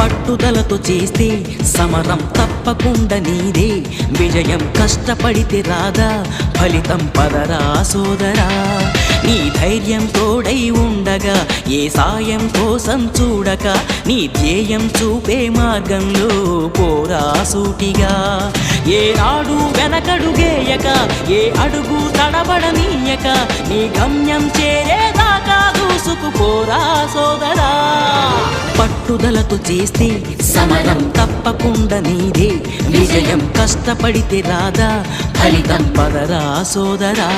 పట్టుదలతో చేస్తే సమరం తప్పకుండా నీదే, విజయం కష్టపడితే రాదా ఫలితం పదరా సోదరా. నీ ధైర్యం తోడై ఉండగా ఏ సాయం కోసం చూడక, నీ ధ్యేయం చూపే మార్గంలో పోరా సూటిగా. ఏ నాడు వెనకడుగేయక, ఏ అడుగు తడబడనీయక, నీ గమ్యం చేరేదాకా దూసుకుపోరా సోదరా. పట్టుదలతో చేస్తే సమరం తప్పకుండా నీదే, విజయం కష్టపడితే రాదా ఫలితం పదరా సోదరా.